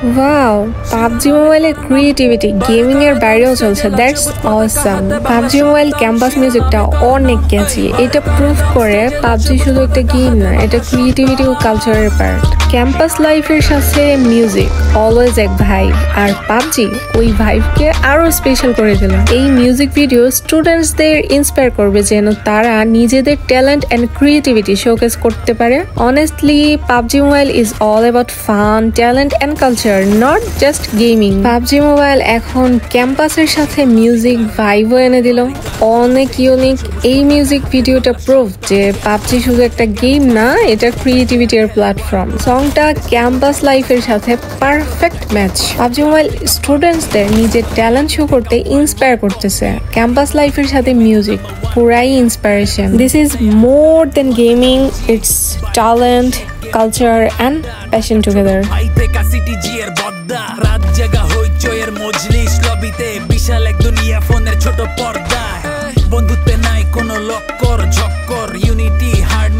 Wow, PUBG মোবাইলের creativity gaming এর বাইরেও চলছে। That's awesome. PUBG mobile campus মিউজিকটা অনেক ক্যাচি। এটা প্রুভ করে পাবজি শুধু একটা গেম না, এটা ক্রিয়েটিভিটি ও কালচারের পার্ট। ক্যাম্পাস লাইফের সাথে মিউজিক অলওয়েজ এক ভাইব, আর পাবজি ওই ভাইবকে আরো স্পেশাল করে দিল। এই মিউজিক ভিডিও স্টুডেন্টসদের ইন্সপায়ার করবে যেন তারা নিজেদের ট্যালেন্ট এন্ড ক্রিয়েটিভিটি শোকেস করতে পারে। Honestly PUBG mobile is all about fun, talent and culture, not just gaming. PUBG mobile এখন ক্যাম্পাসের সাথে মিউজিক ভাইবও এনে দিল, অনেক ইউনিক। এই মিউজিক ভিডিওটা প্রুফ যে পাবজি শুধু একটা গেম না, এটা ক্রিয়েটিভিটির প্ল্যাটফর্ম। সংটা ক্যাম্পাস লাইফের সাথে পারফেক্ট ম্যাচ। পাবজি মোবাইল স্টুডেন্টসদের নিজের ট্যালেন্ট শো করতে ইন্সপায়ার করতেছে। ক্যাম্পাস লাইফের সাথে মিউজিক পুরাই inspiration. This is more than gaming, it's talent, culture and passion together. রাত জাগা হইচয়ের মজলিস লবিতে, বিশাল এক দুনিয়া ফোনের ছোট পর্দায়। বন্ধুত্বে নাই কোনো লক্কর ঝক্কর, ইউনিটি হার্ড